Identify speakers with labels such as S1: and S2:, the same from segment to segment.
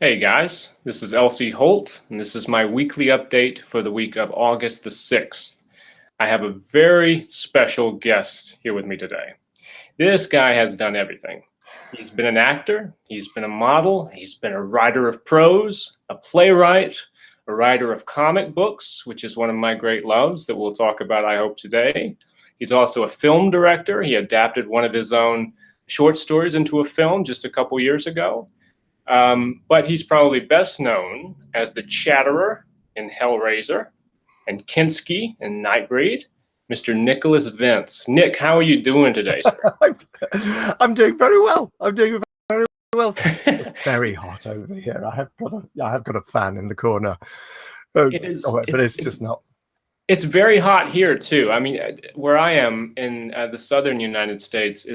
S1: Hey guys, this is LC Holt, and this is my weekly update for the week of August the 6th. I have a very special guest here with me today. This guy has done everything. He's been an actor, he's been a model, he's been a writer of prose, a playwright, a writer of comic books, which is one of my great loves that we'll talk about, I hope, today. He's also a film director. He adapted one of his own short stories into a film just a couple years ago. But he's probably best known as the Chatterer in Hellraiser and Kinski in Nightbreed, Mr. Nicholas Vince. Nick, how are you doing today, sir?
S2: I'm doing very well. I'm doing very well. It's very hot over here. I have got a fan in the corner. But it's just not.
S1: It's very hot here too. I mean, where I am in the southern United States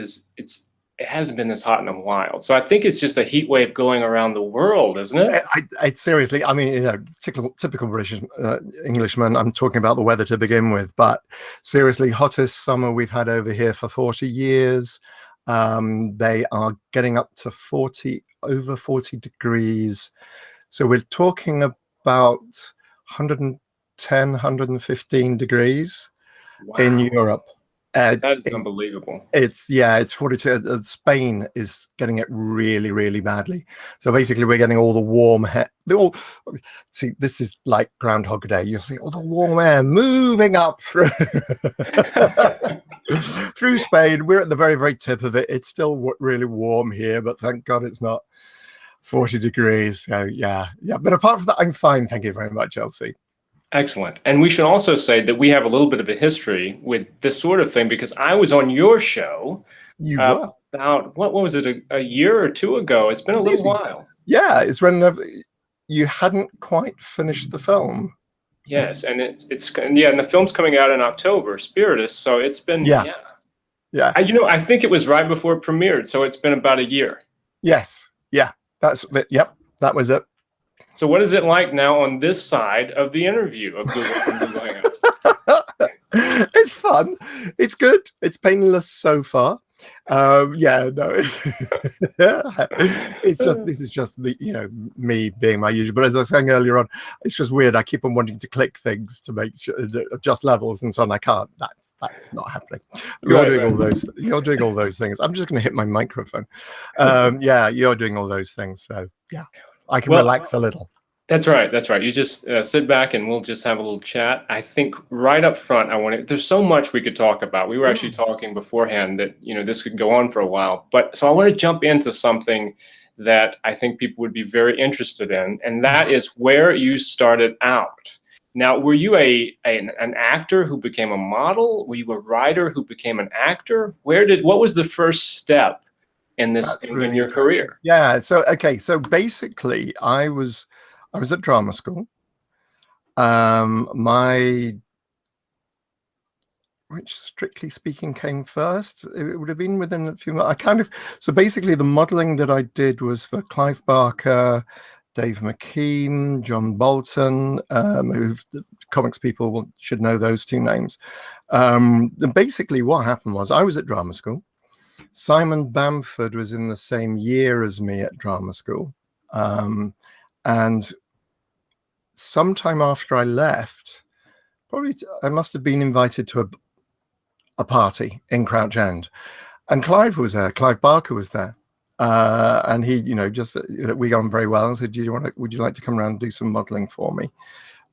S1: it hasn't been this hot in a while. So I think it's just a heat wave going around the world, isn't it?
S2: I seriously, I mean, typical British Englishman, I'm talking about the weather to begin with, but seriously, hottest summer we've had over here for 40 years. They are getting up to over 40 degrees. So we're talking about 110, 115 degrees in Europe.
S1: That's unbelievable.
S2: It's 42. Spain is getting it really, really badly. So basically, we're getting all the warm air. See, this is like Groundhog Day. You see all the warm air moving up through Spain. We're at the very, very tip of it. It's still really warm here, but thank God it's not 40 degrees. So yeah. But apart from that, I'm fine. Thank you very much, Elsie.
S1: Excellent. And we should also say that we have a little bit of a history with this sort of thing because I was on your show about, what was it, a year or two ago? It's been a little while.
S2: Yeah, it's when you hadn't quite finished the film.
S1: Yes, and and the film's coming out in October, Spiritus, so it's been,
S2: yeah.
S1: I think it was right before it premiered, so it's been about a year.
S2: Yes, yeah, that was it.
S1: So what is it like now on this side of the interview of Google from Google Hangouts?
S2: It's fun. It's good. It's painless so far. This is just me being my usual. But as I was saying earlier on, it's just weird. I keep on wanting to click things to make sure adjust levels and so on. I can't. That's not happening. You're doing all those things. I'm just going to hit my microphone. You're doing all those things. So yeah. I can relax a little.
S1: That's right. You just sit back and we'll just have a little chat. I think right up front, there's so much we could talk about. We were actually talking beforehand that, this could go on for a while. So I want to jump into something that I think people would be very interested in, and that is where you started out. Now, were you an actor who became a model? Were you a writer who became an actor? What was the first step in your career?
S2: Yeah. So basically I was at drama school. Which strictly speaking came first. It would have been within a few months. So basically the modeling that I did was for Clive Barker, Dave McKean, John Bolton, the comics people should know those two names. And basically what happened was I was at drama school. Simon Bamford was in the same year as me at drama school. And sometime after I left, probably I must have been invited to a party in Crouch End. And Clive was there. Clive Barker was there. And he, we got on very well and said, would you like to come around and do some modeling for me?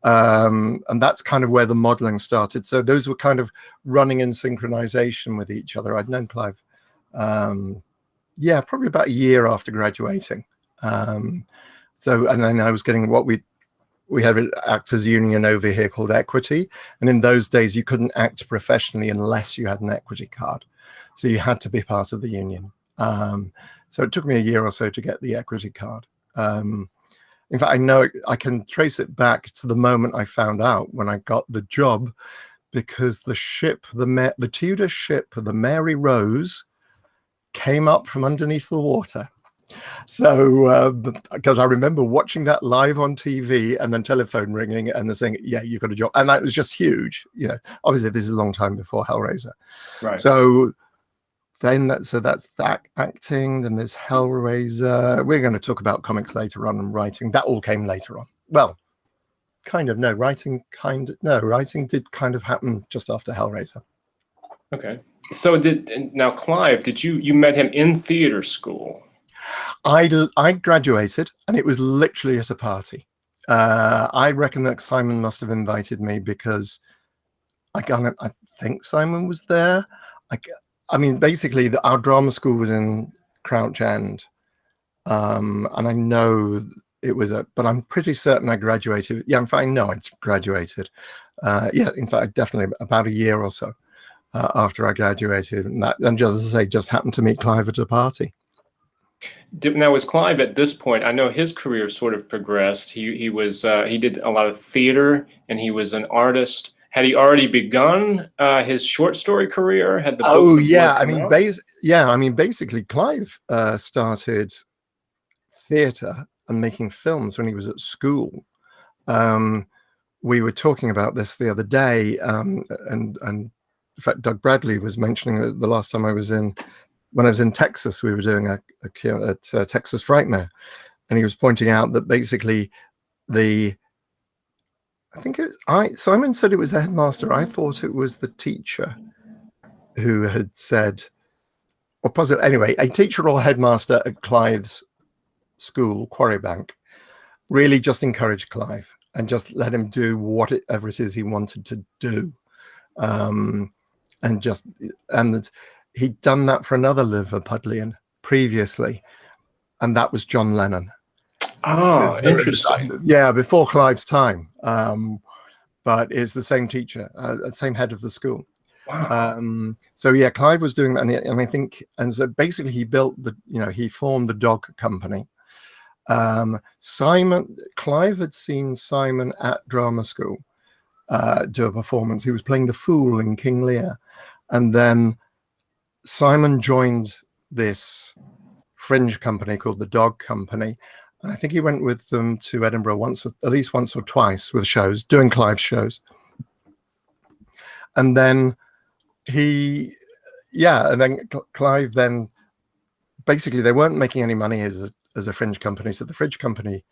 S2: And that's kind of where the modeling started. So those were kind of running in synchronization with each other. I'd known Clive probably about a year after graduating. And then I was getting what we have an actors union over here called Equity, and in those days you couldn't act professionally unless you had an Equity card, so you had to be part of the union. So it took me a year or so to get the Equity card. In fact, I know I can trace it back to the moment I found out when I got the job, because the Tudor ship, the Mary Rose, came up from underneath the water. So because I remember watching that live on TV and then telephone ringing and they're saying, yeah, you've got a job. And that was just huge. Obviously this is a long time before Hellraiser.
S1: Right.
S2: So then that's that acting. Then there's Hellraiser. We're going to talk about comics later on, and writing. That all came later on. Well, kind of. No, writing did kind of happen just after Hellraiser.
S1: Okay. So now Clive, did you met him in theater school?
S2: I graduated, and it was literally at a party. I reckon that Simon must have invited me because I think Simon was there. I mean, basically, our drama school was in Crouch End, and I know it was but I'm pretty certain I graduated. Yeah, in fact, I know I graduated. Yeah, in fact, definitely about a year or so after I graduated, and just as I say, just happened to meet Clive at a party.
S1: Now, was Clive at this point? I know his career sort of progressed. He did a lot of theater, and he was an artist. Had he already begun his short story career? Had the books
S2: yeah, I mean, basically, Clive started theater and making films when he was at school. We were talking about this the other day, and in fact, Doug Bradley was mentioning that the last time when I was in Texas, we were doing a at Texas Frightmare, and he was pointing out that basically Simon said it was the headmaster. I thought it was the teacher who had said, or possibly anyway, a teacher or headmaster at Clive's school, Quarrybank, really just encouraged Clive and just let him do whatever it is he wanted to do, and he'd done that for another Liverpudlian previously, and that was John Lennon.
S1: Oh, interesting.
S2: Yeah, before Clive's time. But it's the same teacher, same head of the school.
S1: Wow.
S2: So yeah, Clive was doing that, and I think, and so basically he built he formed the dog company. Clive had seen Simon at drama school do a performance. He was playing the fool in King Lear, and then Simon joined this fringe company called the Dog Company. And I think he went with them to Edinburgh at least once or twice with shows, doing Clive shows. And then Clive then, basically they weren't making any money as a fringe company. So the fringe company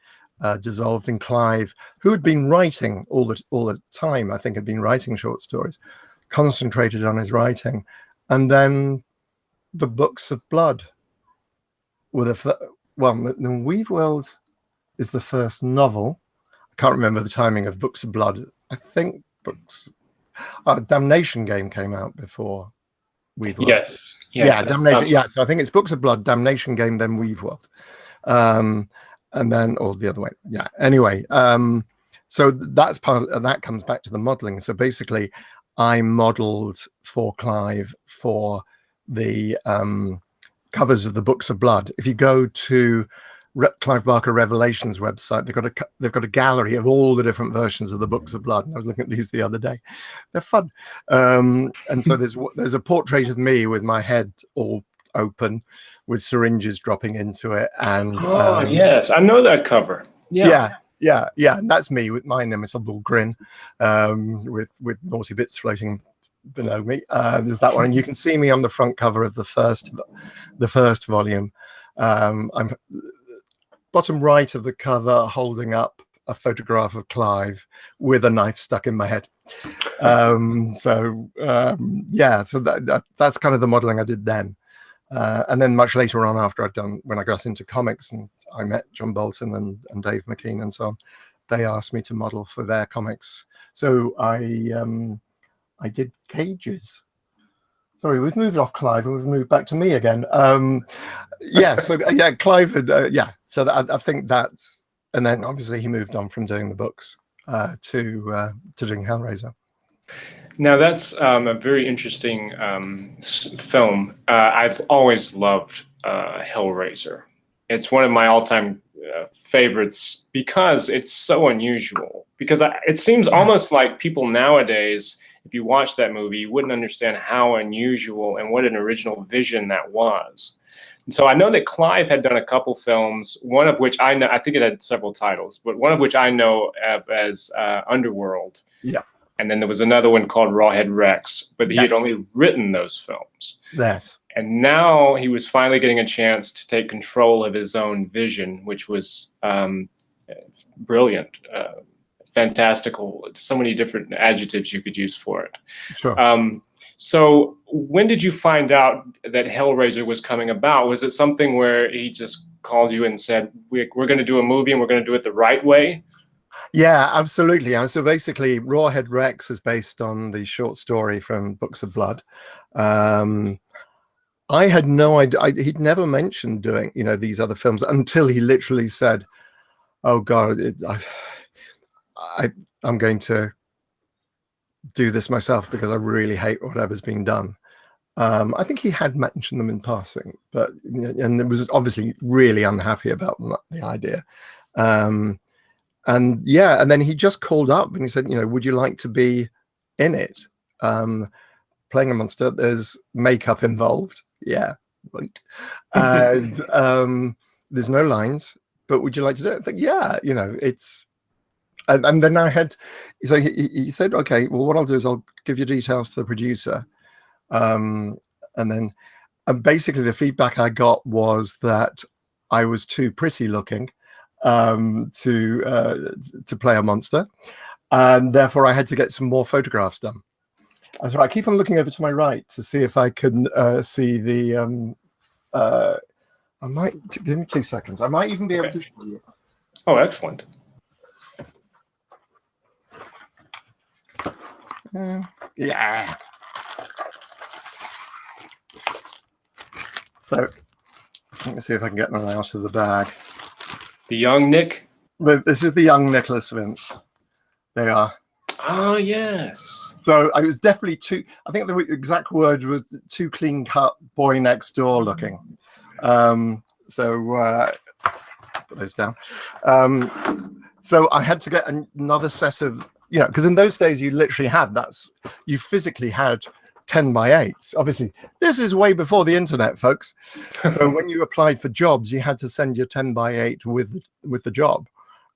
S2: dissolved, and Clive, who had been writing all the time, I think had been writing short stories, concentrated on his writing. And then the Books of Blood were the Weave World is the first novel. I can't remember the timing of Books of Blood. I think Damnation Game came out before Weave World.
S1: Yes.
S2: Yeah, Damnation. Yeah, so I think it's Books of Blood, Damnation Game, then Weave World, and then or the other way. Yeah. Anyway, so that's that comes back to the modeling. So basically, I modeled for Clive for the covers of the Books of Blood. If you go to Clive Barker Revelations website, they've got a gallery of all the different versions of the Books of Blood. And I was looking at these the other day. They're fun. And so there's a portrait of me with my head all open, with syringes dropping into it. And
S1: yes, I know that cover.
S2: Yeah. And that's me with my inimitable grin, with naughty bits floating below me. There's that one, and you can see me on the front cover of the first volume. I'm bottom right of the cover, holding up a photograph of Clive with a knife stuck in my head. So that's kind of the modeling I did then. And then much later on, when I got into comics and I met John Bolton and Dave McKean and so on, they asked me to model for their comics. So I did Cages. Sorry, we've moved off Clive and we've moved back to me again. Clive had, so I think that's, and then obviously he moved on from doing the books to doing Hellraiser.
S1: Now that's a very interesting film. I've always loved Hellraiser. It's one of my all-time favorites because it's so unusual. Because it seems almost like people nowadays, if you watch that movie, you wouldn't understand how unusual and what an original vision that was. And so I know that Clive had done a couple films, one of which I know, I think it had several titles, but one of which I know of as Underworld.
S2: Yeah.
S1: And then there was another one called Rawhead Rex, but he had only written those films.
S2: Yes.
S1: And now he was finally getting a chance to take control of his own vision, which was brilliant, fantastical, so many different adjectives you could use for it.
S2: Sure.
S1: So when did you find out that Hellraiser was coming about? Was it something where he just called you and said, we're going to do a movie and we're going to do it the right way?
S2: Yeah, absolutely. So basically, Rawhead Rex is based on the short story from Books of Blood. I had no idea. He'd never mentioned doing, these other films until he literally said, "Oh God, I'm going to do this myself because I really hate whatever's being done." I think he had mentioned them in passing, and it was obviously really unhappy about the idea. And then he just called up and he said, would you like to be in it? Playing a monster, there's makeup involved. Yeah, right. And there's no lines, but would you like to do it? I think, yeah, it's. And then I had, so he said, okay, well, what I'll do is I'll give you details to the producer. And basically the feedback I got was that I was too pretty looking to play a monster, and therefore I had to get some more photographs done. So I keep on looking over to my right to see if I can see the. I might give me 2 seconds. I might even be able to show you.
S1: Oh, excellent.
S2: Yeah. So let me see if I can get them out of the bag.
S1: The young Nick?
S2: This is the young Nicholas Vince. They are.
S1: Oh, yes.
S2: So I was definitely I think the exact word was too clean cut boy next door looking. So put those down. So I had to get another set of, because in those days you literally had you physically had 10 by 8s. Obviously, this is way before the internet, folks. So when you applied for jobs, you had to send your 10 by 8 with the job,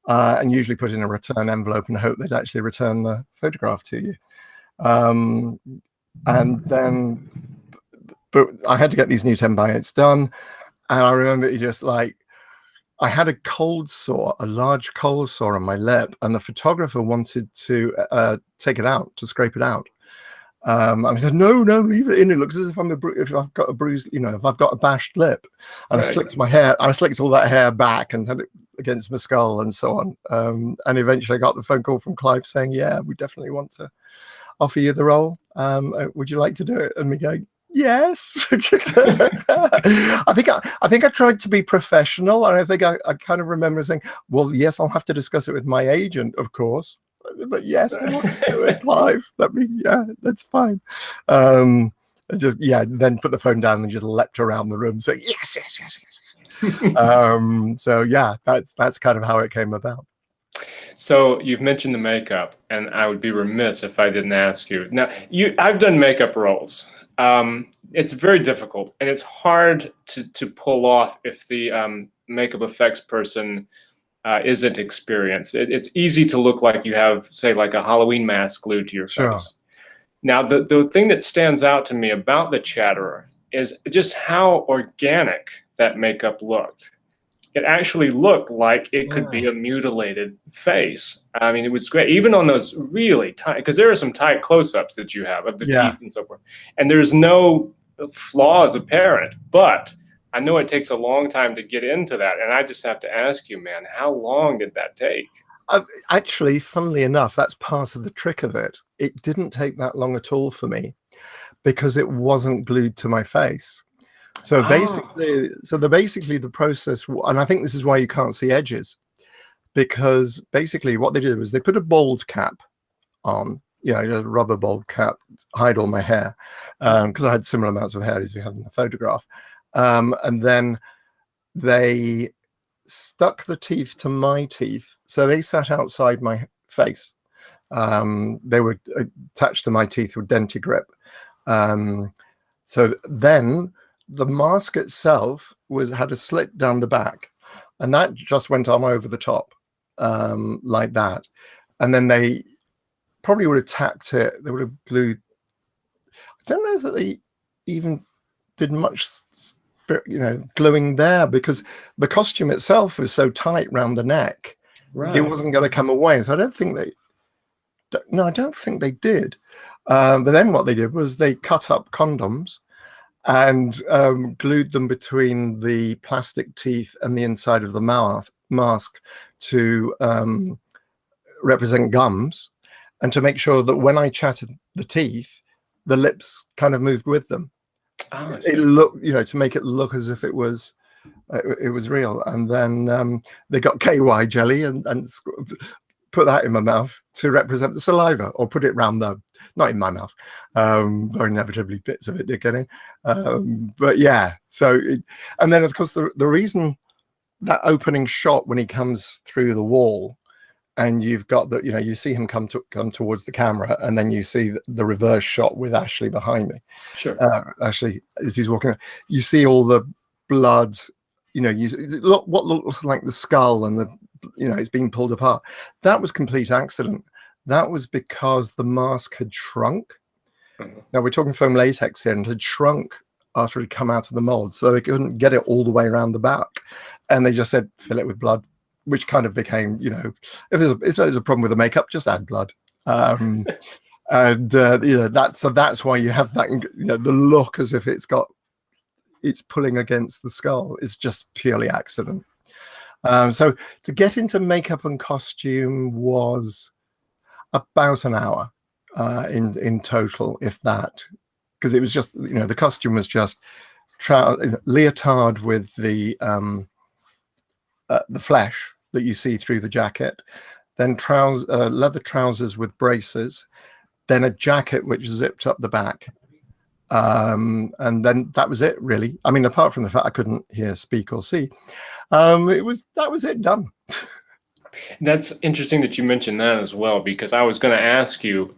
S2: and usually put in a return envelope and hope they'd actually return the photograph to you. And then, but I had to get these new 10 by 8s done. And I remember I had a cold sore, a large cold sore on my lip, and the photographer wanted to take it out, to scrape it out. And I said, no, leave it in. It looks as if if I've got a bruise, if I've got a bashed lip. And right. I slicked my hair, I slicked all that hair back and had it against my skull and so on. And eventually I got the phone call from Clive saying, yeah, we definitely want to offer you the role. Would you like to do it? And me going, yes. I think I tried to be professional, and I think I kind of remember saying, well, yes, I'll have to discuss it with my agent, of course. But yes, I want to do it, Clive. That's fine. Then put the phone down and just leapt around the room saying, yes. So yeah, that's kind of how it came about.
S1: So you've mentioned the makeup, and I would be remiss if I didn't ask you. Now, I've done makeup roles. It's very difficult, and it's hard to pull off if the makeup effects person isn't experienced. It's easy to look like you have, say, like a Halloween mask glued to your face. Now, the thing that stands out to me about the Chatterer is just how organic that makeup looked. It actually looked like it could be a mutilated face. I mean, it was great, even on those really tight, because there are some tight close-ups that you have of the teeth and so forth, and there's no flaws apparent, but I know it takes a long time to get into that, and I just have to ask you, man, how long did that take?
S2: Actually, funnily enough, that's part of the trick of it. It didn't take that long at all for me because it wasn't glued to my face. So basically, the process, and I think this is why you can't see edges, because basically what they did was they put a bald cap on, a rubber bald cap, hide all my hair, because I had similar amounts of hair as you had in the photograph. And then they stuck the teeth to my teeth. So they sat outside my face. They were attached to my teeth with DentiGrip. So then the mask itself had a slit down the back, and that just went on over the top like that. And then they probably would have tacked it. They would have glued. I don't know that they even did much, gluing there, because the costume itself was so tight round the neck,
S1: Right.
S2: it wasn't going to come away. So I don't think they did. But then what they did was they cut up condoms and glued them between the plastic teeth and the inside of the mask to represent gums, and to make sure that when I chatted the teeth, the lips kind of moved with them.
S1: Oh,
S2: It looked, to make it look as if it was real. And then they got KY jelly and put that in my mouth to represent the saliva, or put it round not in my mouth, or inevitably bits of it did get in. But yeah, and then of course the reason that opening shot when he comes through the wall, and you've got you see him come towards the camera, and then you see the reverse shot with Ashley behind me.
S1: Sure.
S2: Ashley, as he's walking, you see all the blood. What looks like the skull, and it's being pulled apart. That was complete accident. That was because the mask had shrunk. Mm-hmm. Now we're talking foam latex here, and it had shrunk after it had come out of the mold, so they couldn't get it all the way around the back, and they just said fill it with blood, which kind of became, if there's a problem with the makeup, just add blood. And that's why you have that, the look as if it's pulling against the skull. It's just purely accident. So to get into makeup and costume was about an hour in total, if that, because it was just, the costume was just leotard with the flesh that you see through the jacket, then leather trousers with braces, then a jacket which zipped up the back, and then that was it, really. I mean, apart from the fact I couldn't hear, speak, or see, that was it, done.
S1: That's interesting that you mentioned that as well, because I was going to ask you,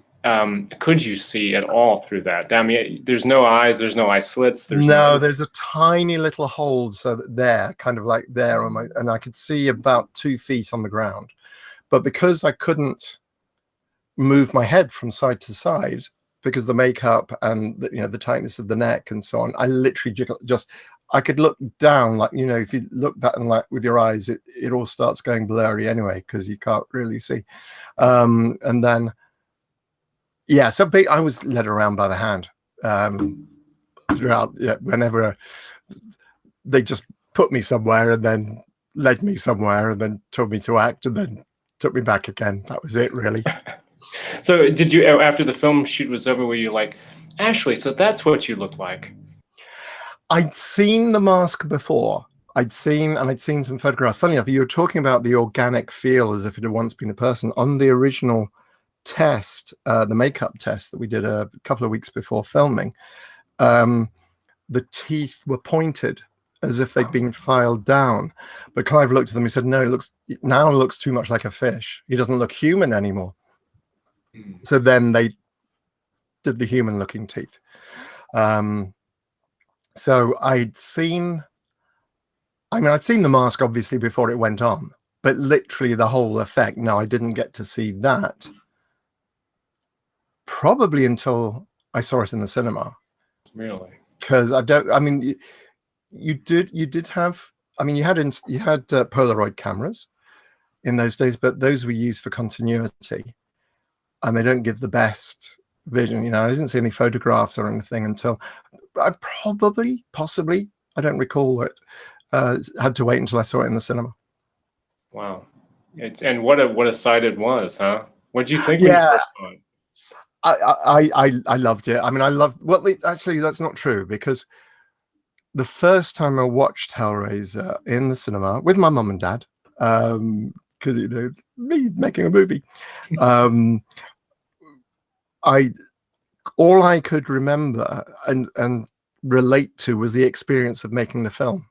S1: could you see at all through that? I mean, there's no eyes, there's no eye slits.
S2: There's a tiny little hole, so that there, kind of like there on and I could see about 2 feet on the ground. But because I couldn't move my head from side to side, because the makeup and the tightness of the neck and so on, I literally I could look down, like, if you look that and like with your eyes, it all starts going blurry anyway, because you can't really see. And then, yeah, so I was led around by the hand throughout. Yeah, whenever they just put me somewhere and then led me somewhere and then told me to act and then took me back again. That was it, really.
S1: So did you, after the film shoot was over, were you like, Ashley, so that's what you look like?
S2: I'd seen the mask before. I'd seen some photographs. Funny enough, you were talking about the organic feel as if it had once been a person. On the original test, the makeup test that we did a couple of weeks before filming, the teeth were pointed as if they'd been filed down. But Clive looked at them, he said, no, it now looks too much like a fish. He doesn't look human anymore. So then they did the human looking teeth. So I'd seen the mask obviously before it went on, but literally the whole effect, no, I didn't get to see that probably until I saw it in the cinema.
S1: Really?
S2: Because you did have, you had Polaroid cameras in those days, but those were used for continuity, and they don't give the best vision. I didn't see any photographs or anything until I possibly, I don't recall it. Had to wait until I saw it in the cinema.
S1: Wow. And what a sight it was, huh? What did you think when you first saw it?
S2: I loved it. Actually, that's not true, because the first time I watched Hellraiser in the cinema with my mum and dad, because me making a movie, all I could remember and relate to was the experience of making the film.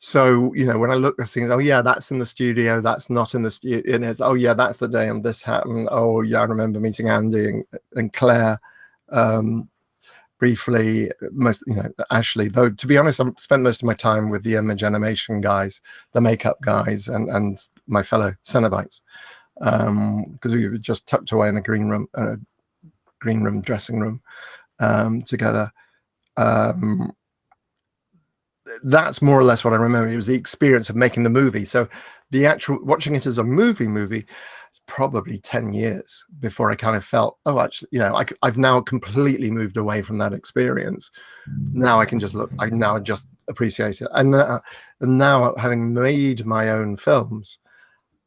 S2: So, when I look at things, oh yeah, that's in the studio, that's not in the studio, and it's, oh yeah, that's the day and this happened. Oh yeah, I remember meeting Andy and Claire briefly, Ashley, though, to be honest, I've spent most of my time with the image animation guys, the makeup guys, and my fellow Cenobites, because we were just tucked away in a green room, dressing room, together. that's more or less what I remember. It was the experience of making the movie. So the actual watching it as a movie, it's probably 10 years before I kind of felt, oh, actually, you know, I've now completely moved away from that experience. Now I can just look, I now just appreciate it. And now, having made my own films,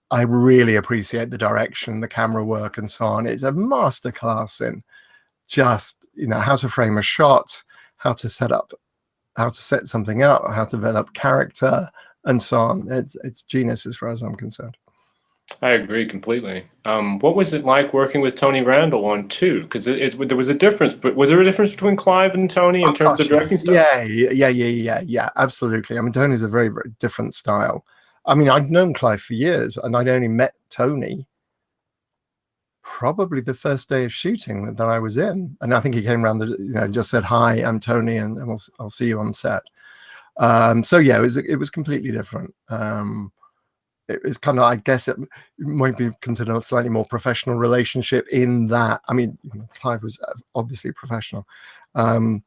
S2: I really appreciate the direction, the camera work, and so on. It's a masterclass in just, you know, how to frame a shot, how to set something up, how to develop character, and so on. It's genius as far as I'm concerned.
S1: I agree completely. What was it like working with Tony Randall on 2? Because there was a difference, but was there a difference between Clive and Tony in terms of directing stuff?
S2: Yeah, absolutely. I mean, Tony's a very, very different style. I mean, I'd known Clive for years, and I'd only met Tony probably the first day of shooting that I was in. And I think he came around, just said, "Hi, I'm Tony, and I'll see you on set." So yeah, it was completely different. It was kind of, I guess it might be considered a slightly more professional relationship in that, I mean, Clive was obviously professional, in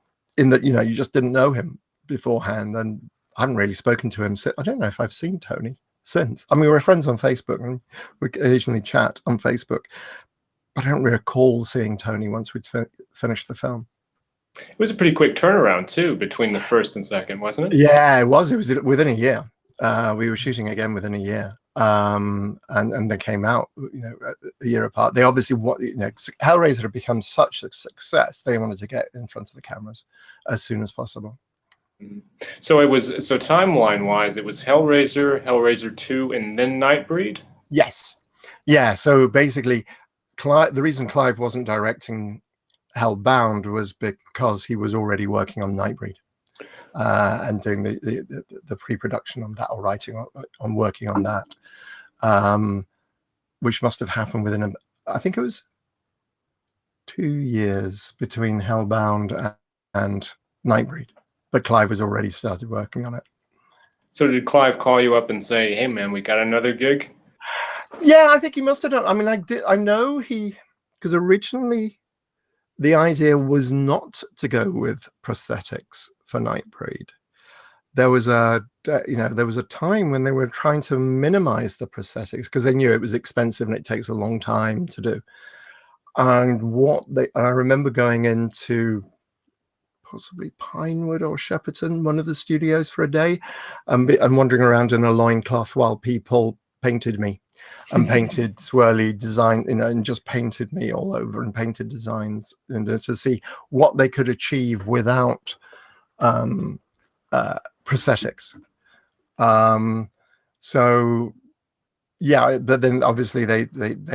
S2: that, you just didn't know him beforehand, and I haven't really spoken to him since. I don't know if I've seen Tony since. I mean, we're friends on Facebook, and we occasionally chat on Facebook, but I don't recall seeing Tony once we'd finished the film.
S1: It was a pretty quick turnaround too between the first and second, wasn't it?
S2: Yeah, it was within a year. We were shooting again within a year, and they came out, a year apart. They obviously, Hellraiser had become such a success, they wanted to get in front of the cameras as soon as possible.
S1: So timeline wise, it was Hellraiser 2, and then Nightbreed.
S2: Yes, yeah. So basically, the reason Clive wasn't directing Hellbound was because he was already working on Nightbreed. And doing the pre-production on that, or writing on working on that, which must have happened within I think it was 2 years between Hellbound and Nightbreed, but Clive was already started working on it.
S1: So did Clive call you up and say, "Hey man, we got another gig"?
S2: Yeah, I think he must have done. I mean, I know because originally the idea was not to go with prosthetics for Nightbreed. There was a time when they were trying to minimize the prosthetics because they knew it was expensive and it takes a long time to do. And I remember going into possibly Pinewood or Shepperton, one of the studios, for a day, and wandering around in a loincloth while people painted me and painted swirly design, and just painted me all over and painted designs, and to see what they could achieve without prosthetics. So yeah, but then obviously they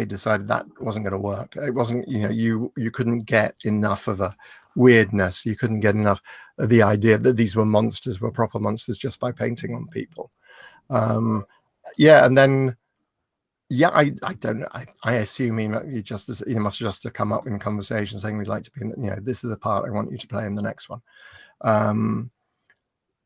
S2: decided that wasn't going to work. It wasn't, you couldn't get enough of a weirdness. You couldn't get enough of the idea that these were proper monsters just by painting on people. Yeah, and then I don't know. I assume he must just have come up in conversation saying, "We'd like to be in, this is the part I want you to play in the next one,"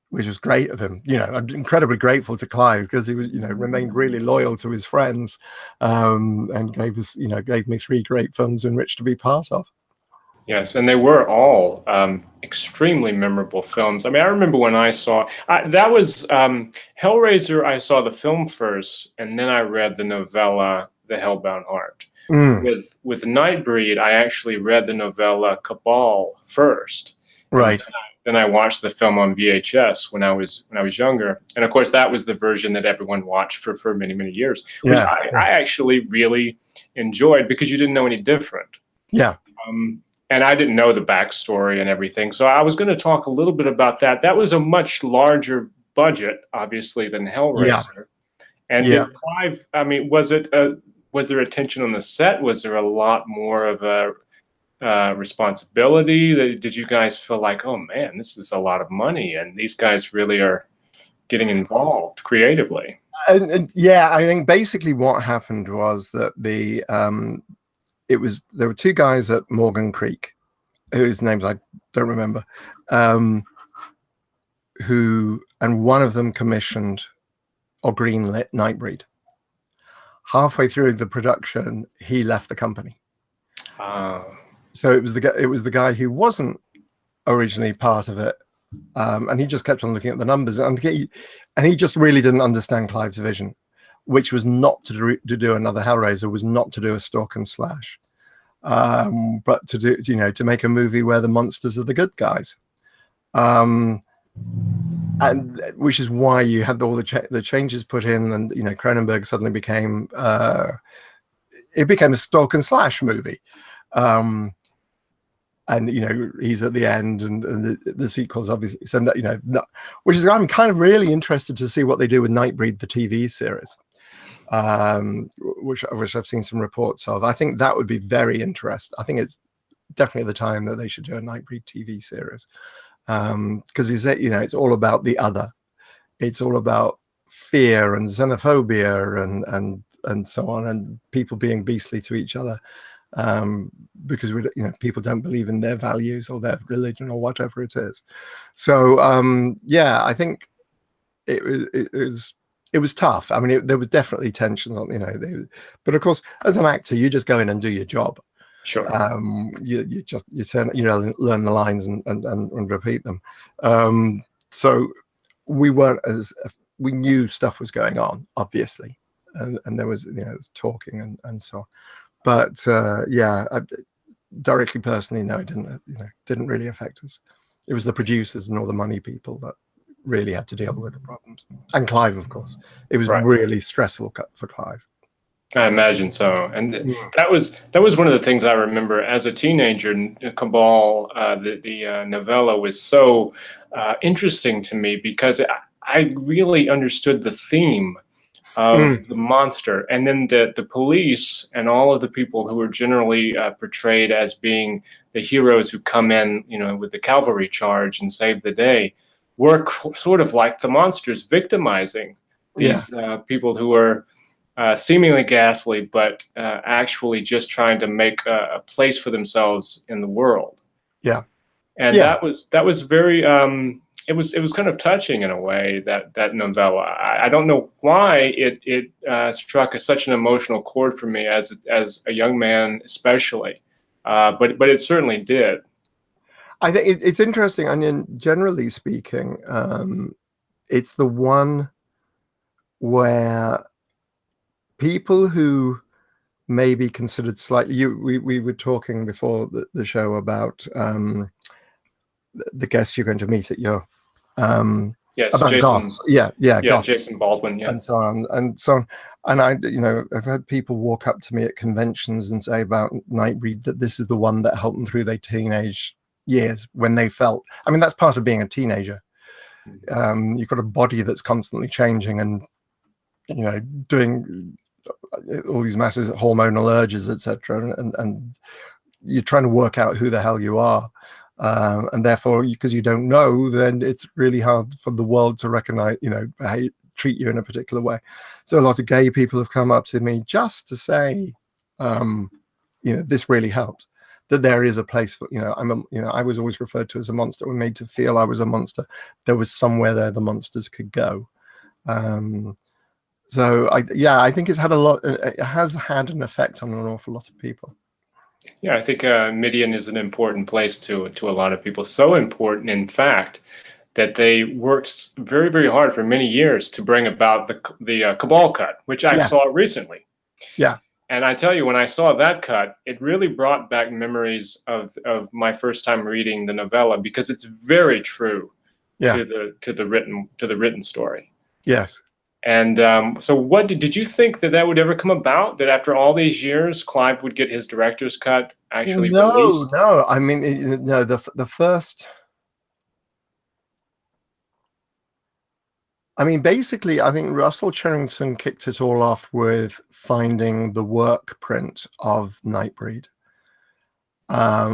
S2: which was great of him. I'm incredibly grateful to Clive because he was, remained really loyal to his friends, and gave me 3 great films in which to be part of.
S1: Yes, and they were all extremely memorable films. I mean, I remember when I saw that was Hellraiser. I saw the film first, and then I read the novella, The Hellbound Heart. With Nightbreed, I actually read the novella Cabal first.
S2: Right.
S1: Then I watched the film on VHS when I was younger, and of course that was the version that everyone watched for many, many years, which I actually really enjoyed because you didn't know any different.
S2: Yeah.
S1: And I didn't know the backstory and everything. So I was going to talk a little bit about that. That was a much larger budget, obviously, than Hellraiser.
S2: Yeah.
S1: And did Clive, I mean, was there a tension on the set? Was there a lot more of a responsibility? Did you guys feel like, oh man, this is a lot of money and these guys really are getting involved creatively?
S2: And yeah, I think basically what happened was that there were 2 guys at Morgan Creek, whose names I don't remember, and one of them commissioned or greenlit Nightbreed. Halfway through the production, he left the company. So it was the guy who wasn't originally part of it And he just kept on looking at the numbers, and he just really didn't understand Clive's vision, which was not to do another Hellraiser, was not to do a stalk and slash, but to do, to make a movie where the monsters are the good guys. And which is why you had all the changes put in, and Cronenberg suddenly became it became a stalk and slash movie. And he's at the end, and the sequels obviously. So which is, I'm kind of really interested to see what they do with Nightbreed, the TV series, which I've seen some reports of. I think that would be very interesting. I think it's definitely the time that they should do a Nightbreed TV series, because it's all about the other. It's all about fear and xenophobia and so on, and people being beastly to each other. Because people don't believe in their values or their religion or whatever it is. So I think it was tough. I mean, there was definitely tension on, but of course, as an actor, you just go in and do your job.
S1: Sure.
S2: You learn the lines and repeat them. So we knew stuff was going on, obviously, and there was talking and so on. But directly, personally, no, it didn't really affect us. It was the producers and all the money people that really had to deal with the problems. And Clive, of course. It was really stressful for Clive.
S1: I imagine so. And that was one of the things I remember as a teenager. Cabal, the novella, was so interesting to me because I really understood the theme of the monster, and then the police and all of the people who were generally portrayed as being the heroes who come in, with the cavalry charge and save the day, were sort of like the monsters, victimizing these people who were seemingly ghastly, but actually just trying to make a place for themselves in the world.
S2: Yeah,
S1: and that was very. It was kind of touching in a way, that novella. I don't know why it struck such an emotional chord for me as a young man, especially, but it certainly did.
S2: I think it's interesting. I mean, generally speaking, it's the one where people who may be considered slightly. We were talking before the show about the guests you're going to meet at your
S1: yes,
S2: about
S1: Jason,
S2: goths. Yeah, goths,
S1: Jason Baldwin,
S2: and so on. And I've had people walk up to me at conventions and say about Nightbreed that this is the one that helped them through their teenage years, when they felt, I mean, that's part of being a teenager. You've got a body that's constantly changing and doing all these massive hormonal urges, etc., and you're trying to work out who the hell you are. And therefore, because you don't know, then it's really hard for the world to recognize, treat you in a particular way. So a lot of gay people have come up to me just to say, this really helps. That there is a place for, I was always referred to as a monster, or made to feel I was a monster. There was somewhere there the monsters could go. So I think it's had it has had an effect on an awful lot of people.
S1: Yeah, I think Midian is an important place to a lot of people. So important, in fact, that they worked very, very hard for many years to bring about the Cabal cut, which I saw recently.
S2: Yeah.
S1: And I tell you, when I saw that cut, it really brought back memories of my first time reading the novella, because it's very true to the written story.
S2: Yes.
S1: And so what did you think that would ever come about, that after all these years, Clive would get his director's cut actually released?
S2: No. I mean, no, the first... I mean, basically, I think Russell Cherrington kicked it all off with finding the work print of Nightbreed,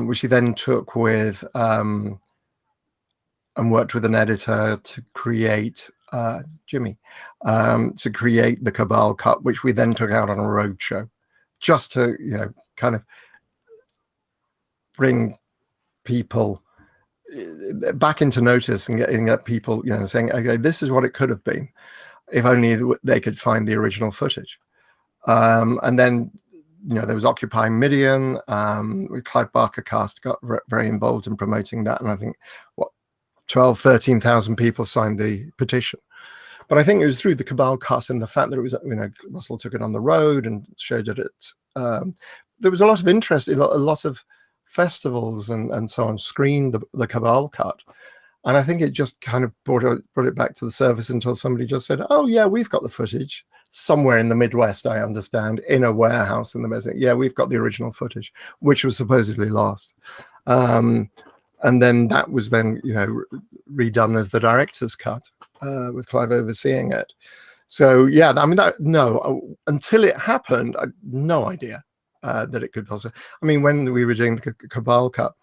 S2: which he then took with and worked with an editor to create Jimmy, to create the Cabal cut, which we then took out on a roadshow, just to kind of bring people back into notice and getting people saying, okay, this is what it could have been if only they could find the original footage. And then there was Occupying Midian, with Clive Barker cast got very involved in promoting that, and I think 13,000 people signed the petition. But I think it was through the Cabal cut and the fact that it was, Russell took it on the road and showed it. There was a lot of interest, a lot of festivals and so on screened the Cabal cut. And I think it just kind of brought it back to the surface until somebody just said, oh, yeah, we've got the footage somewhere in the Midwest, I understand, in a warehouse in the Midwest. Yeah, we've got the original footage, which was supposedly lost. And then that was then, redone as the director's cut with Clive overseeing it. So, yeah, I mean, until it happened, I had no idea that it could possibly. I mean, when we were doing the Cabal cut,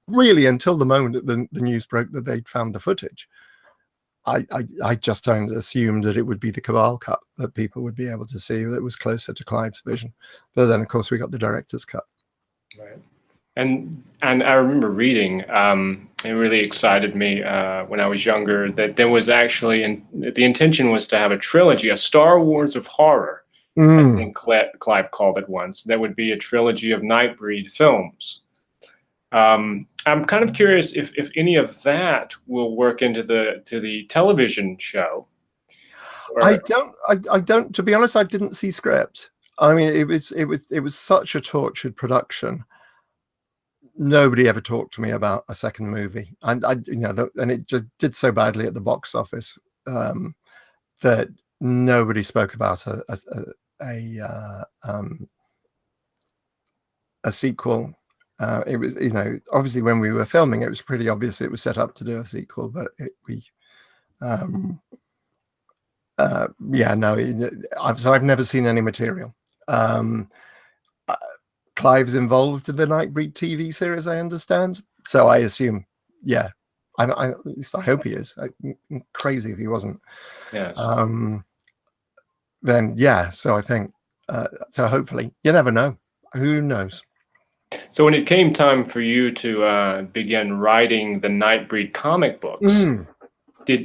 S2: really until the moment that the news broke that they'd found the footage, I just assumed that it would be the Cabal cut that people would be able to see that was closer to Clive's vision. But then, of course, we got the director's cut.
S1: Right. And I remember reading, it really excited me when I was younger, that there was actually, the intention was to have a trilogy, a Star Wars of horror. I think Clive called it once. That would be a trilogy of Nightbreed films. I'm kind of curious if any of that will work into the television show.
S2: I don't. To be honest, I didn't see script. I mean, it was such a tortured production. Nobody ever talked to me about a second movie, and and it just did so badly at the box office that nobody spoke about a sequel. It was, obviously when we were filming, it was pretty obvious it was set up to do a sequel, but I've never seen any material. Clive's involved in the Nightbreed TV series, I understand. So I assume, yeah, at least I hope he is. Crazy if he wasn't.
S1: Yeah.
S2: Then yeah, so I think so. Hopefully, you never know. Who knows?
S1: So when it came time for you to begin writing the Nightbreed comic books,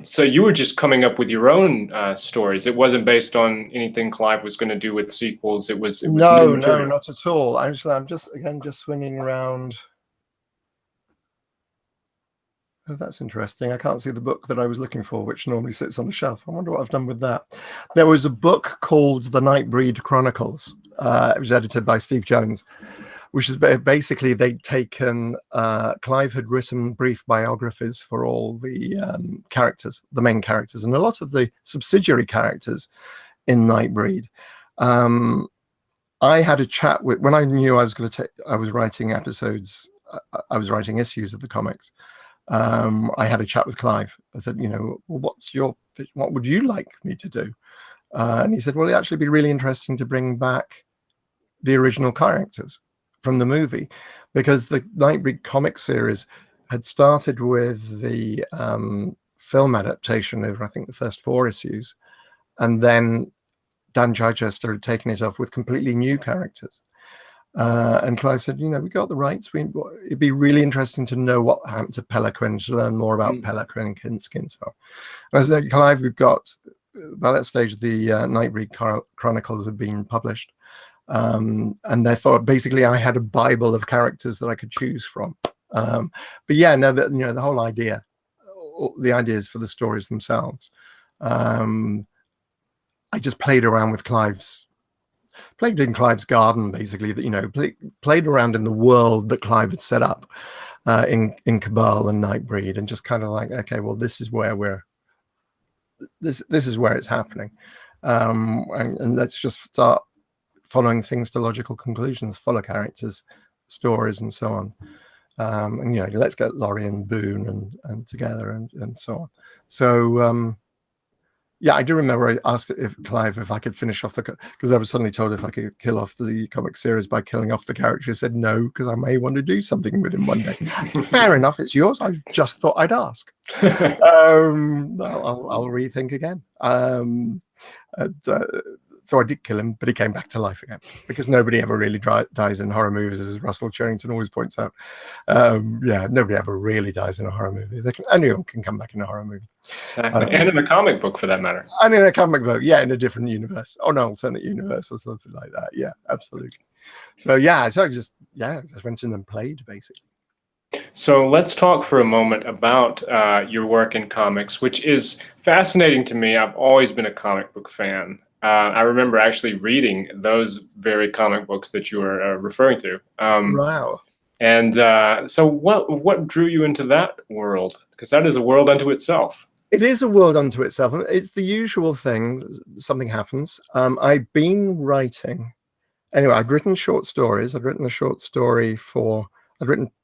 S1: so you were just coming up with your own stories? It wasn't based on anything Clive was going to do with sequels. It was
S2: no, not at all. I'm just swinging around. Oh, that's interesting. I can't see the book that I was looking for, which normally sits on the shelf. I wonder what I've done with that. There was a book called The Nightbreed Chronicles. It was edited by Steve Jones, which is basically they'd taken, Clive had written brief biographies for all the characters, the main characters, and a lot of the subsidiary characters in Nightbreed. I had a chat with, when I knew I was going to I was writing episodes, I was writing issues of the comics. I had a chat with Clive. I said, well, what would you like me to do? And he said, well, it'd actually be really interesting to bring back the original characters from the movie, because the Nightbreed comic series had started with the film adaptation over, I think, the first 4 issues, and then Dan Chichester had taken it off with completely new characters. And Clive said, we got the rights. It'd be really interesting to know what happened to Peloquin, to learn more about Peloquin and Kinski and so on. And I said, Clive, we've got, by that stage, the Nightbreed Chronicles had been published. And therefore, basically, I had a Bible of characters that I could choose from. But yeah, no, the whole idea, the ideas for the stories themselves. I just played around with played in Clive's garden, basically. That played around in the world that Clive had set up in Cabal and Nightbreed, and just kind of like, okay, well, this is where this is where it's happening, and let's just start following things to logical conclusions, follow characters, stories, and so on. And let's get Laurie and Boone and together and so on. So yeah, I do remember I asked Clive if I could finish off because I was suddenly told if I could kill off the comic series by killing off the character. He said no, because I may want to do something with him one day. Fair enough, it's yours. I just thought I'd ask. I'll rethink again. So I did kill him, but he came back to life again, because nobody ever really dies in horror movies, as Russell Cherrington always points out. Yeah, nobody ever really dies in a horror movie. Anyone can come back in a horror movie.
S1: Exactly. And in a comic book, for that matter.
S2: And in a comic book, yeah, in a different universe. Oh, no, alternate universe or something like that. Yeah, absolutely. So, yeah, I just went in and played, basically.
S1: So let's talk for a moment about your work in comics, which is fascinating to me. I've always been a comic book fan. I remember actually reading those very comic books that you were referring to.
S2: Wow.
S1: And so what drew you into that world? Because that is a world unto itself.
S2: It is a world unto itself. It's the usual thing. Something happens. I'd been writing. Anyway, I'd written short stories. I'd written a short story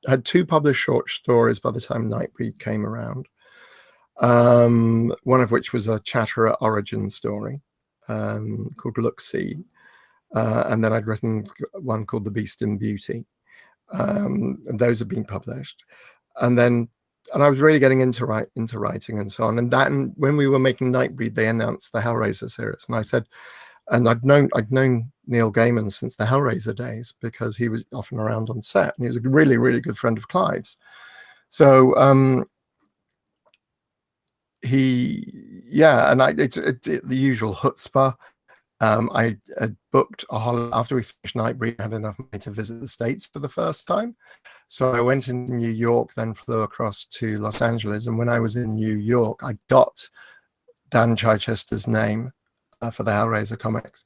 S2: had 2 published short stories by the time Nightbreed came around. One of which was a Chatterer origin story called Look See. And then I'd written one called The Beast in Beauty. And those have been published. And I was really getting into writing and so on. And when we were making Nightbreed, they announced the Hellraiser series. And I said, and I'd known Neil Gaiman since the Hellraiser days because he was often around on set, and he was a really, really good friend of Clive's. So the usual chutzpah. I had booked a holiday after we finished Nightbreed. I had enough money to visit the States for the first time. So I went into New York, then flew across to Los Angeles. And when I was in New York, I got Dan Chichester's name for the Hellraiser comics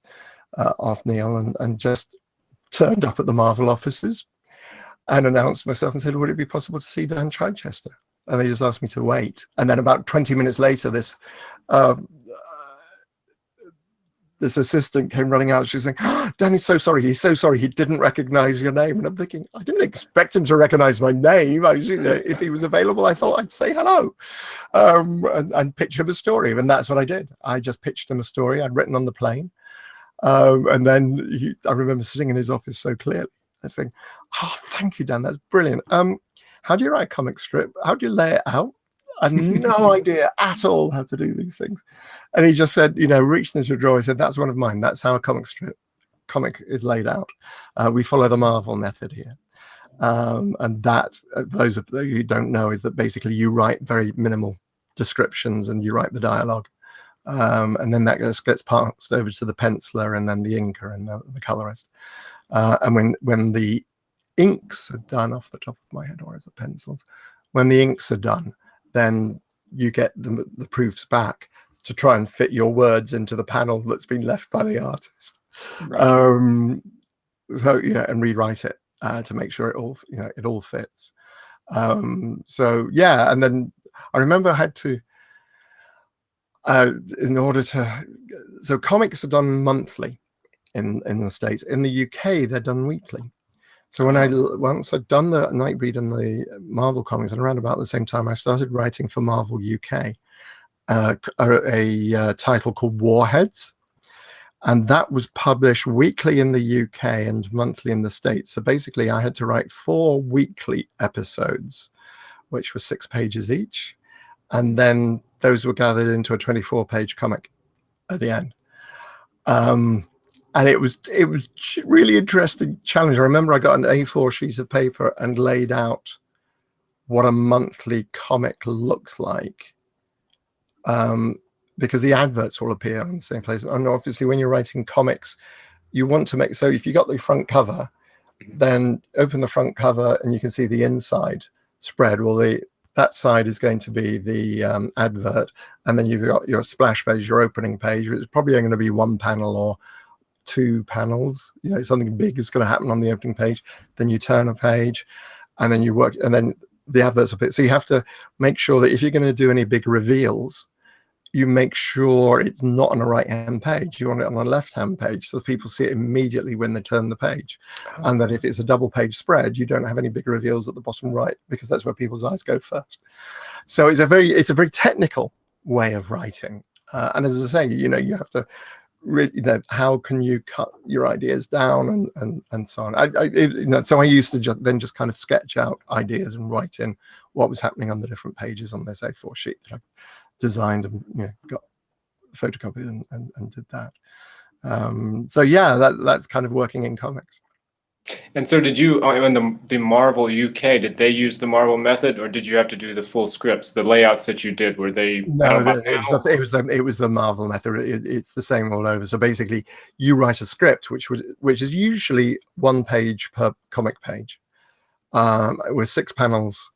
S2: off Neil and just turned up at the Marvel offices and announced myself and said, would it be possible to see Dan Chichester? And they just asked me to wait. And then about 20 minutes later, this assistant came running out. She's saying, oh, Dan is so sorry. He's so sorry. He didn't recognize your name. And I'm thinking, I didn't expect him to recognize my name. If he was available, I thought I'd say hello and pitch him a story. And that's what I did. I just pitched him a story I'd written on the plane. And then I remember sitting in his office so clearly. I was saying, oh, thank you, Dan. That's brilliant. How do you write a comic strip? How do you lay it out? I had no idea at all how to do these things. And he just said, reached into a drawer. He said, that's one of mine. That's how a comic is laid out. We follow the Marvel method here. And that, those of you who don't know, is that basically you write very minimal descriptions and you write the dialogue. And then that gets passed over to the penciler and then the inker and the colorist. And when the inks are done, off the top of my head, or is it pencils? When the inks are done, then you get the proofs back to try and fit your words into the panel that's been left by the artist. Right. And rewrite it to make sure it all fits. And then I remember I had to, so comics are done monthly in the States. In the UK, they're done weekly. So once I'd done the Nightbreed and the Marvel comics, and around about the same time, I started writing for Marvel UK, a title called Warheads. And that was published weekly in the UK and monthly in the States. So basically, I had to write 4 weekly episodes, which were 6 pages each. And then those were gathered into a 24-page comic at the end. And it was really interesting challenge. I remember I got an A4 sheet of paper and laid out what a monthly comic looks like, because the adverts will appear in the same place. And obviously, when you're writing comics, you want to make, so if you got the front cover, then open the front cover and you can see the inside spread. Well, that side is going to be the advert, and then you've got your splash page, your opening page. It's probably going to be 1 panel or 2 panels. Something big is going to happen on the opening page. Then you turn a page, and then you work, and then the adverts appear. So you have to make sure that if you're going to do any big reveals, you make sure it's not on a right-hand page. You want it on a left-hand page so people see it immediately when they turn the page. Oh. And that if it's a double-page spread, you don't have any big reveals at the bottom right, because that's where people's eyes go first. So it's a very technical way of writing. And as I say, you have to really, how can you cut your ideas down and so on. So I used to just kind of sketch out ideas and write in what was happening on the different pages on this A4 sheet that I designed and got photocopied and did that. That's kind of working in comics.
S1: And so did you, in the Marvel UK, did they use the Marvel method, or did you have to do the full scripts, the layouts that you did? Were they?
S2: No, it was the Marvel method. It's the same all over. So basically, you write a script, which is usually 1 page per comic page, with 6 panels.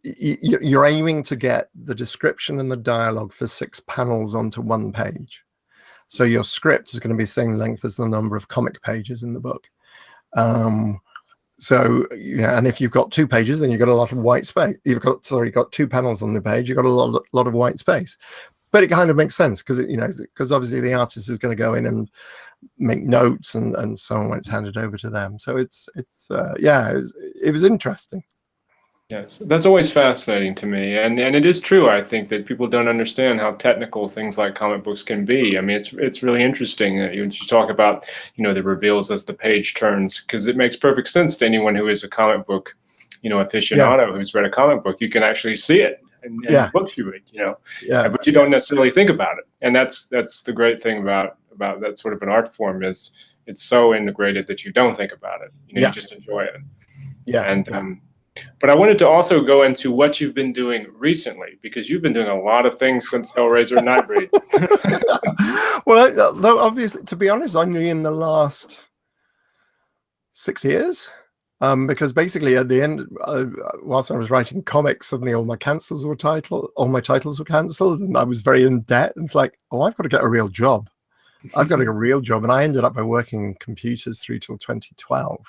S2: You're aiming to get the description and the dialogue for 6 panels onto 1 page. So your script is going to be the same length as the number of comic pages in the book. So, yeah, and if you've got 2 pages, then you've got a lot of white space. You've got 2 panels on the page. You've got a lot of white space. But it kind of makes sense because because obviously the artist is going to go in and make notes and so on when it's handed over to them. So it was interesting.
S1: Yes, that's always fascinating to me, and it is true. I think that people don't understand how technical things like comic books can be. I mean, it's really interesting that you talk about the reveals as the page turns, because it makes perfect sense to anyone who is a comic book aficionado who's read a comic book. You can actually see it in the books you read, but you don't necessarily think about it, and that's the great thing about that sort of an art form is it's so integrated that you don't think about it. You just enjoy it. But I wanted to also go into what you've been doing recently, because you've been doing a lot of things since Hellraiser and Nightbreed.
S2: Well, though obviously, to be honest, only in the last 6 years, because basically at the end, whilst I was writing comics, suddenly all my titles were cancelled, and I was very in debt. And it's like, oh, I've got to get a real job. I've got to get a real job, and I ended up by working computers through till 2012.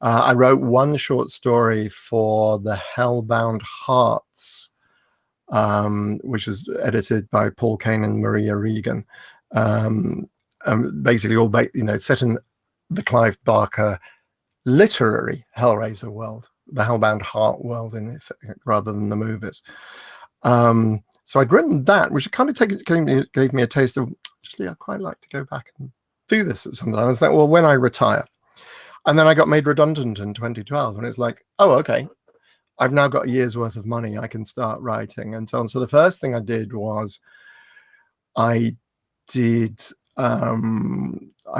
S2: I wrote 1 short story for the Hellbound Hearts, which was edited by Paul Kane and Maria Regan. Basically, all set in the Clive Barker literary Hellraiser world, the Hellbound Heart world, rather than the movies. So I'd written that, which kind of gave me a taste of, actually, I'd quite like to go back and do this at some time. I was like, well, when I retire. And then I got made redundant in 2012, and it's like, oh, okay, I've now got a year's worth of money. I can start writing and so on. So the first thing I did was I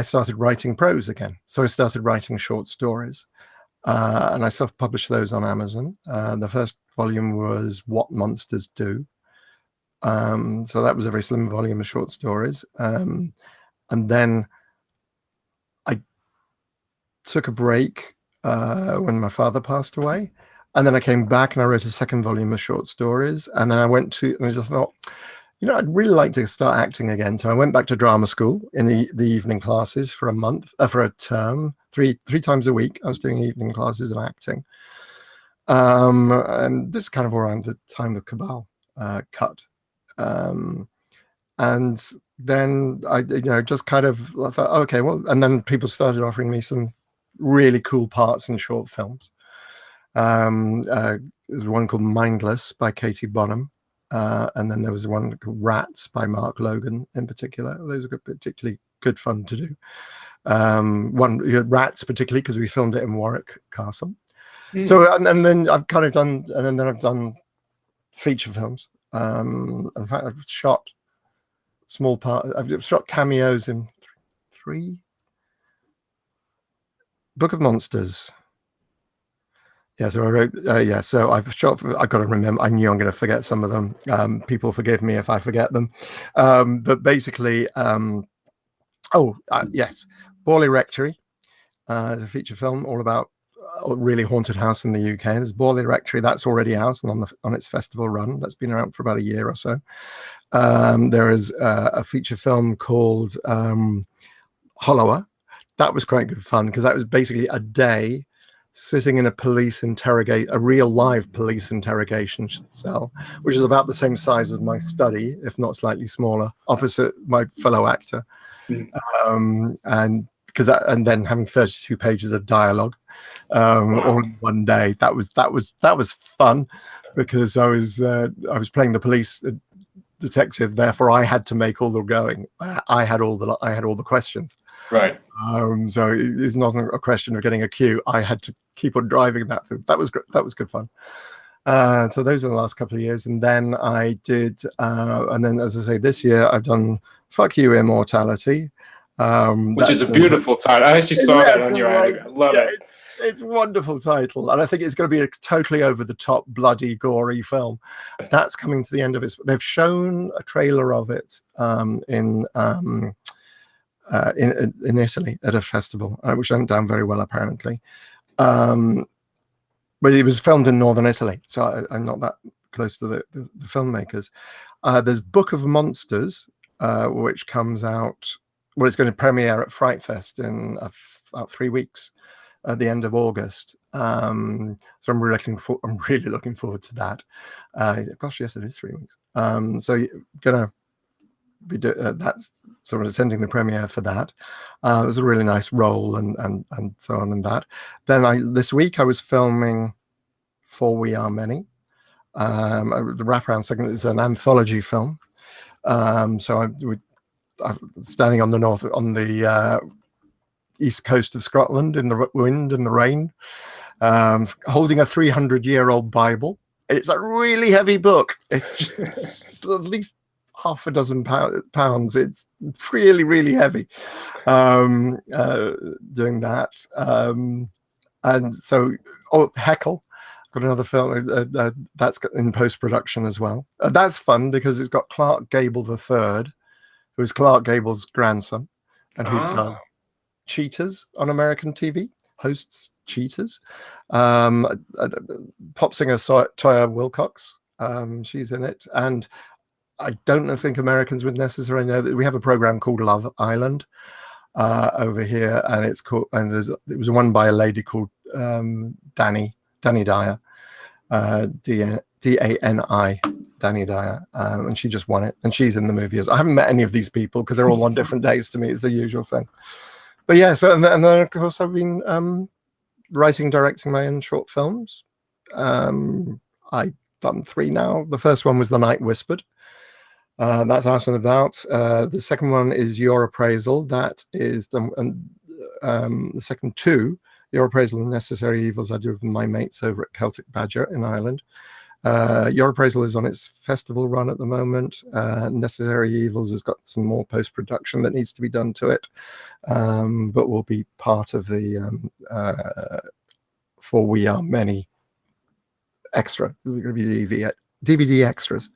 S2: started writing prose again. So I started writing short stories, and I self-published those on Amazon. The first volume was What Monsters Do. So that was a very slim volume of short stories. And then I took a break when my father passed away, and then I came back and I wrote a second volume of short stories, and then I just thought, I'd really like to start acting again. So I went back to drama school in the evening classes for a month, for a term, three times a week. I was doing evening classes and acting, and this is kind of around the time the Cabal cut, and then I just kind of thought, okay, well, and then people started offering me some really cool parts in short films. There's one called Mindless by Katie Bonham, and then there was one called Rats by Mark Logan in particular. Those were particularly good fun to do. Rats particularly because we filmed it in Warwick Castle. So and then I've kind of done, and then I've done feature films. In fact, I've shot small part. I've shot cameos in 3. Book of Monsters. Yeah, so I wrote. So I've shot. I've got to remember. I knew I'm going to forget some of them. People forgive me if I forget them. But basically, yes, Borley Rectory is a feature film all about a really haunted house in the UK. There's Borley Rectory that's already out and on its festival run. That's been around for about a year or so. There is a feature film called Hollower. That was quite good fun because that was basically a day sitting in a real live police interrogation cell, which is about the same size as my study, if not slightly smaller, opposite my fellow actor. And then having 32 pages of dialogue all in one day. That was fun because I was playing the police detective, therefore I had to make all the going. I had all the questions. Right. So it's not a question of getting a cue. I had to keep on driving that through. That was good fun. So those are the last couple of years, and then I did, and then as I say, this year I've done Fuck You Immortality,
S1: which is a beautiful title. I actually saw that on your ad. I love it.
S2: It's a wonderful title, and I think it's going to be a totally over-the-top, bloody, gory film. That's coming to the end of it. They've shown a trailer of it in Italy at a festival, which went down very well, apparently. But it was filmed in northern Italy, so I'm not that close to the filmmakers. There's Book of Monsters, which comes out. Well, it's going to premiere at Fright Fest in about 3 weeks, at the end of August. So I'm really looking forward to that. Gosh, yes, it is 3 weeks. So gonna be that's sort of attending the premiere for that. It was a really nice role and so on and that. Then this week I was filming For We Are Many. The wraparound segment is an anthology film. So I'm standing on the east coast of Scotland in the wind and the rain, holding a 300-year-old Bible. It's a really heavy book. It's just at least half a dozen pounds. It's really, really heavy. Doing that, and so Heckle. Got another film that's in post-production as well. That's fun because it's got Clark Gable III, who is Clark Gable's grandson, and who does Cheaters on American TV, hosts Cheaters. Pop singer Toya Wilcox, she's in it. And I don't think Americans would necessarily know that we have a program called Love Island over here, and it's called, and it was won by a lady called Danny Dyer, D-A-N-I, Danny Dyer, and she just won it, and she's in the movie. I haven't met any of these people because they're all on different days to me. It's the usual thing. But yeah, so and then of course I've been writing, directing my own short films. I've done 3 now. The first one was The Night Whispered. That's out and about. The second one is Your Appraisal. That is the second 2. Your Appraisal and Necessary Evils I do with my mates over at Celtic Badger in Ireland. Your Appraisal is on its festival run at the moment. Necessary Evils has got some more post-production that needs to be done to it, but will be part of the For We Are Many extra. There's going to be DVD extras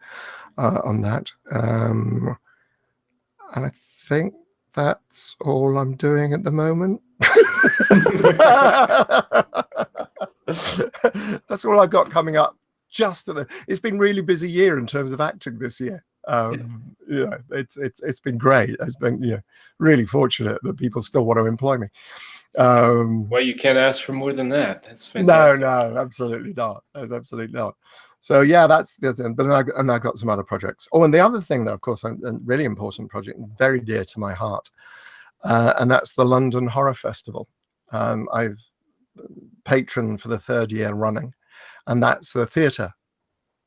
S2: on that. And I think that's all I'm doing at the moment. That's all I've got coming up. It's been a really busy year in terms of acting this year. It's been great. It's been really fortunate that people still want to employ me.
S1: Well, you can't ask for more than that. That's fantastic.
S2: No, absolutely not. Absolutely not. So yeah, that's the thing. But I've got some other projects. Oh, and the other thing that, of course, a really important project, very dear to my heart, and that's the London Horror Festival. I've patroned for the 3rd year running, and that's the theatre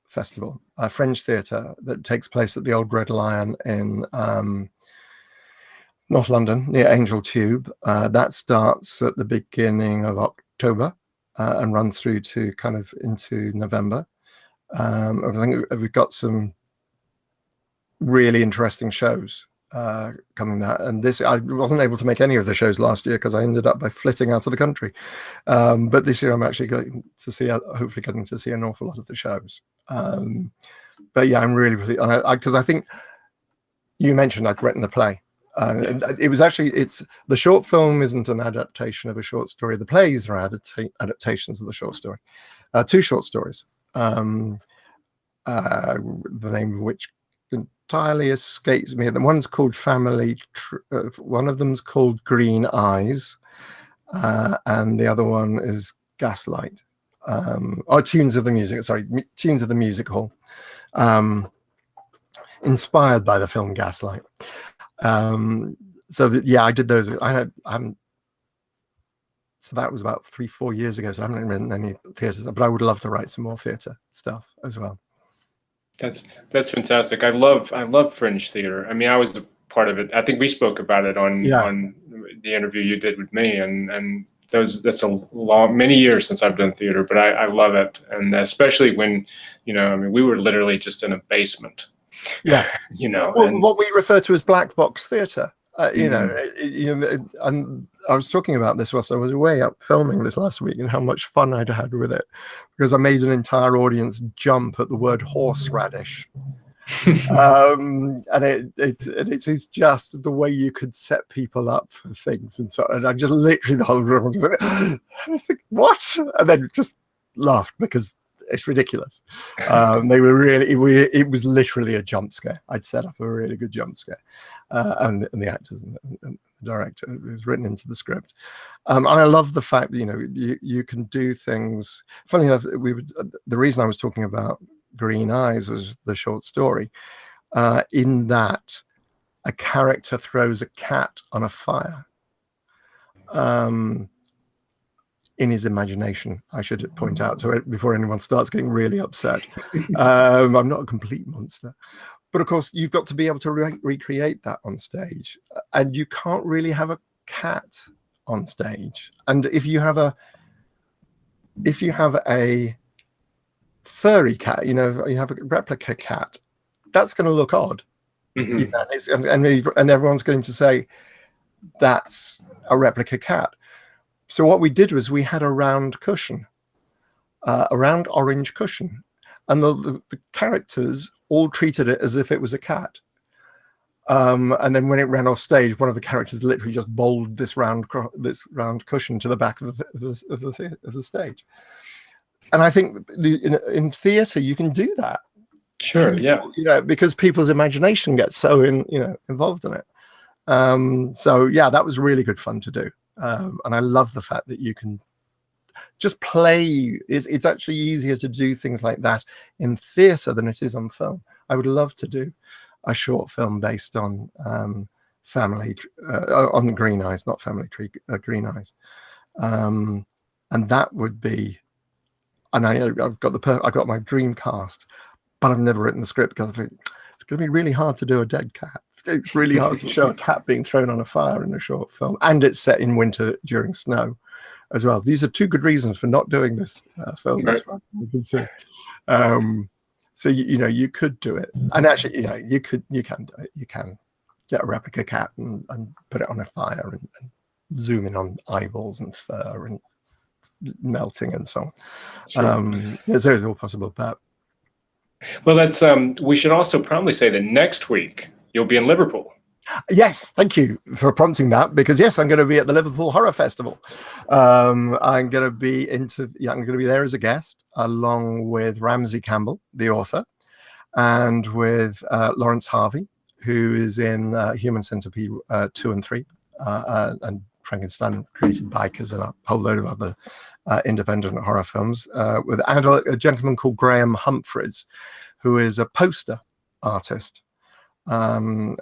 S2: festival, a Fringe Theatre that takes place at the Old Red Lion in North London, near Angel Tube. That starts at the beginning of October and runs through to kind of into November. I think we've got some really interesting shows coming there. And this, I wasn't able to make any of the shows last year because I ended up by flitting out of the country. But this year I'm actually going to see, hopefully getting to see an awful lot of the shows. But yeah, I'm really, because I think you mentioned I'd written a play. It was actually, the short film isn't an adaptation of a short story. The plays are adaptations of the short story. 2 short stories, the name of which entirely escapes me. The one's called one of them's called Green Eyes, and the other one is Gaslight, or Tunes of the Music. Sorry, Tunes of the Music Hall, inspired by the film Gaslight. So yeah, I did those. I haven't. So that was about 3-4 years ago. So I haven't written any theatres, but I would love to write some more theatre stuff as well.
S1: That's fantastic. I love Fringe Theatre. I mean, I was a part of it. I think we spoke about it on the interview you did with me, and that's many years since I've done theater, but I love it, and especially when I mean, we were literally just in a basement.
S2: Yeah, what we refer to as black box theatre. And I was talking about this whilst I was away up filming this last week, and how much fun I'd had with it, because I made an entire audience jump at the word horseradish. And it is just the way you could set people up for things, and so, and I just literally the whole room was like, I think, what? And then just laughed because it's ridiculous. They were really, it was literally a jump scare. I'd set up a really good jump scare, and the actors and the director, it was written into the script. And I love the fact that, you know, you can do things. Funny enough, the reason I was talking about Green Eyes was the short story, in that a character throws a cat on a fire. In his imagination, I should point out to it before anyone starts getting really upset. I'm not a complete monster. But of course, you've got to be able to recreate that on stage. And you can't really have a cat on stage. And if you have a furry cat, you know, you have a replica cat, that's going to look odd.
S1: Mm-hmm.
S2: You know, and everyone's going to say, that's a replica cat. So what we did was we had a round cushion, a round orange cushion, and the characters all treated it as if it was a cat. And then when it ran off stage, one of the characters literally just bowled this round cushion to the back of the stage. And I think in theatre you can do that.
S1: Sure, yeah.
S2: You know, because people's imagination gets so involved in it. So yeah, that was really good fun to do. And I love the fact that you can just play. It's actually easier to do things like that in theatre than it is on film. I would love to do a short film based on family, on the Green Eyes, not Family Tree, Green Eyes, and that would be. And I've got my dream cast, but I've never written the script because I think it's going to be really hard to do a dead cat. It's really hard to show a cat being thrown on a fire in a short film, and it's set in winter during snow as well. These are two good reasons for not doing this film. Right. You can see. So you know, you could do it, and actually, you know, you can do it. You can get a replica cat and put it on a fire and zoom in on eyeballs and fur and melting and so on. Sure. There's all possible, but.
S1: Well, that's we should also probably say that next week you'll be in Liverpool.
S2: Yes, thank you for prompting that, because yes, I'm going to be at the Liverpool Horror Festival. I'm going to be I'm going to be there as a guest, along with Ramsey Campbell, the author, and with Lawrence Harvey, who is in Human Centipede 2 and 3, and Frankenstein Created Bikers, and a whole load of other independent horror films, with a gentleman called Graham Humphreys, who is a poster artist, and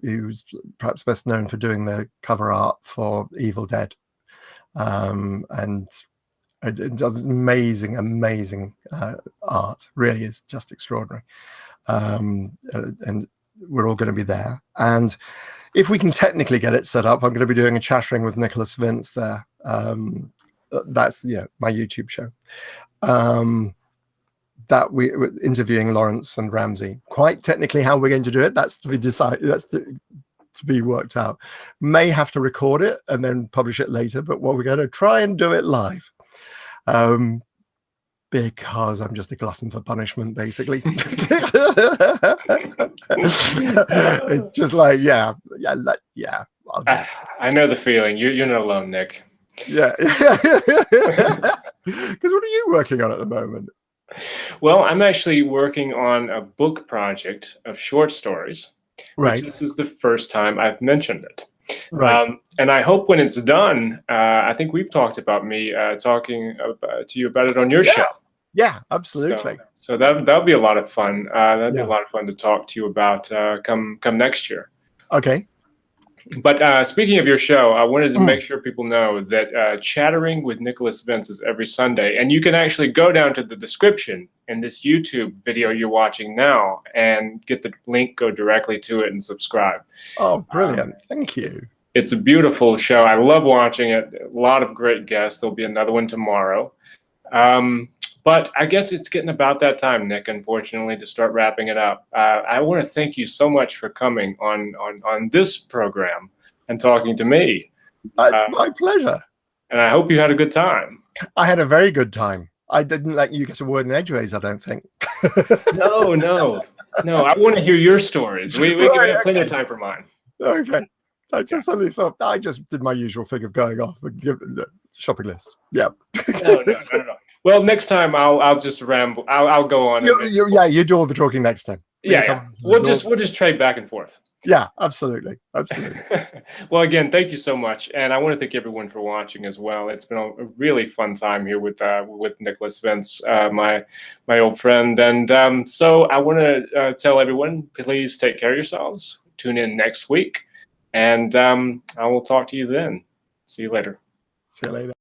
S2: he was perhaps best known for doing the cover art for Evil Dead, and it does amazing art. Really is just extraordinary, and we're all going to be there. And if we can technically get it set up, I'm going to be doing a chattering with Nicholas Vince there. That's my YouTube show. That we're interviewing Lawrence and Ramsey. Quite technically, how we're going to do it, that's to be decided. That's to be worked out. May have to record it and then publish it later. But what we're going to try and do it live, because I'm just a glutton for punishment, basically. It's just like I'll just.
S1: I know the feeling. You're not alone, Nick.
S2: Yeah. Because what are you working on at the moment?
S1: Well, I'm actually working on a book project of short stories.
S2: Right.
S1: This is the first time I've mentioned it.
S2: Right.
S1: And I hope when it's done, I think we've talked about me talking to you about it on your show.
S2: Yeah, absolutely.
S1: So that'll be a lot of fun. That'd be a lot of fun to talk to you about come next year.
S2: Okay.
S1: But speaking of your show, I wanted to make sure people know that Chattering with Nicholas Vince is every Sunday. And you can actually go down to the description in this YouTube video you're watching now and get the link, go directly to it and subscribe.
S2: Oh, brilliant. Thank you.
S1: It's a beautiful show. I love watching it. A lot of great guests. There'll be another one tomorrow. But I guess it's getting about that time, Nick, unfortunately, to start wrapping it up. I want to thank you so much for coming on this program and talking to me.
S2: It's my pleasure.
S1: And I hope you had a good time.
S2: I had a very good time. I didn't let you get a word in edgeways, I don't think.
S1: No. No, I want to hear your stories. We have plenty of time for mine.
S2: Okay. I just suddenly thought I just did my usual thing of going off and giving the shopping list. Yeah.
S1: No. Well, next time I'll just ramble. I'll go on.
S2: You do all the talking next time.
S1: Yeah. We'll just trade back and forth.
S2: Yeah, absolutely.
S1: Well, again, thank you so much, and I want to thank everyone for watching as well. It's been a really fun time here with Nicholas Vince, my old friend, and so I want to tell everyone, please take care of yourselves. Tune in next week, and I will talk to you then. See you later.
S2: See you later.